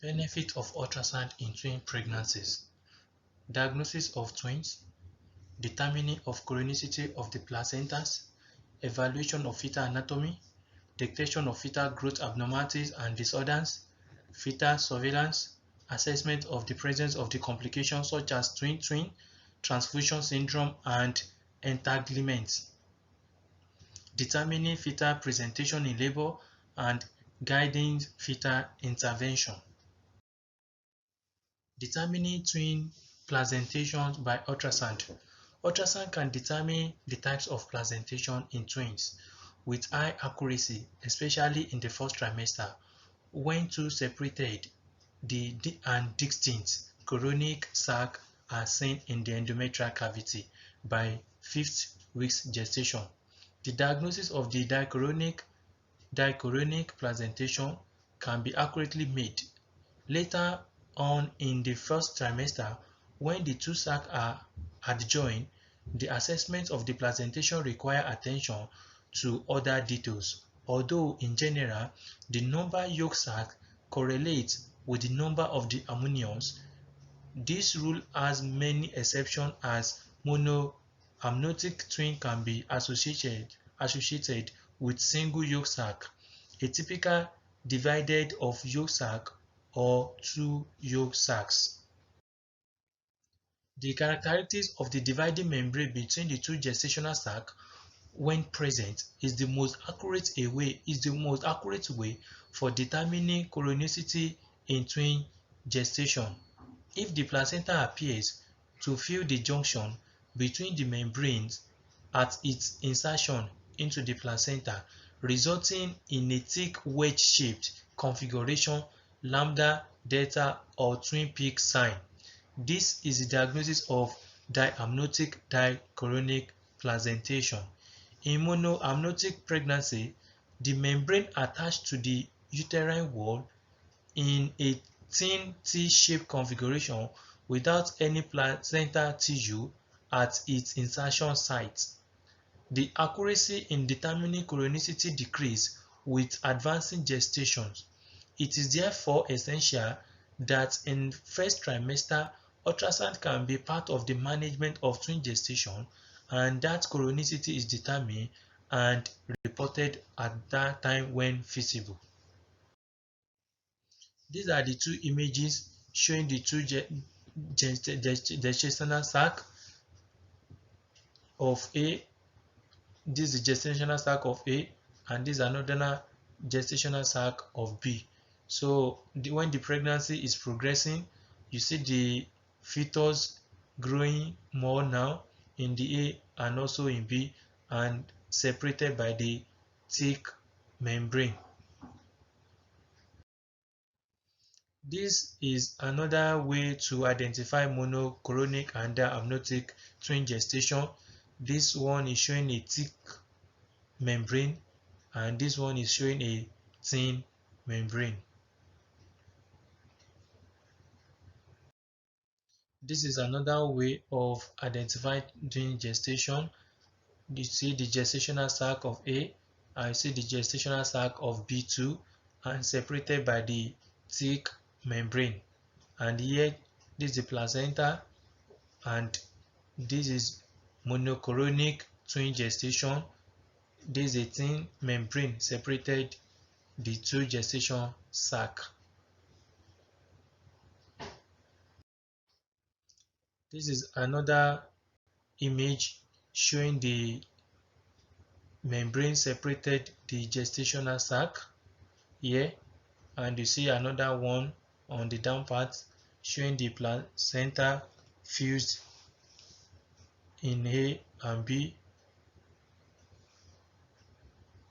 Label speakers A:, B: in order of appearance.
A: Benefit of ultrasound in twin pregnancies. Diagnosis of twins, determining of chronicity of the placentas, evaluation of fetal anatomy, detection of fetal growth abnormalities and disorders, fetal surveillance, assessment of the presence of the complications such as twin-twin, transfusion syndrome, and entanglement, determining fetal presentation in labor, and guiding fetal intervention. Determining twin placentation by ultrasound. Ultrasound can determine the types of placentation in twins with high accuracy, especially in the first trimester, when two separated and distinct chorionic sac are seen in the endometrial cavity by 5th week's gestation. The diagnosis of the dichorionic placentation can be accurately made later on in the first trimester when the two sacs are adjoined. The assessment of the placentation requires attention to other details, although in general the number yolk sac correlates with the number of the amniotes. This rule has many exceptions as monoamniotic twin can be associated with single yolk sac, a typical divided of yolk sac or two yolk sacs. The characteristics of the dividing membrane between the two gestational sacs when present is the most accurate way for determining chronicity in twin gestation. If the placenta appears to fill the junction between the membranes at its insertion into the placenta, resulting in a thick wedge-shaped configuration, lambda, delta, or twin peak sign, this is the diagnosis of diamniotic dichorionic placentation. In monoamniotic pregnancy, the membrane attached to the uterine wall in a thin T-shaped configuration without any placental tissue at its insertion site. The accuracy in determining chronicity decreases with advancing gestations. It is therefore essential that in first trimester, ultrasound can be part of the management of twin gestation and that chronicity is determined and reported at that time when feasible. These are the two images showing the two gestational sac of A. This is the gestational sac of A and this is another gestational sac of B. So when the pregnancy is progressing, you see the fetus growing more now in the A and also in B and separated by the thick membrane. This is another way to identify monochorionic and diamniotic twin gestation. This one is showing a thick membrane and this one is showing a thin membrane. This is another way of identifying twin gestation. You see the gestational sac of A and you see the gestational sac of B2 and separated by the thick membrane. And here this is the placenta and this is monochorionic twin gestation. This is a thin membrane separated the two gestation sac. This is another image showing the membrane separated the gestational sac here, and you see another one on the down part showing the placenta fused in A and B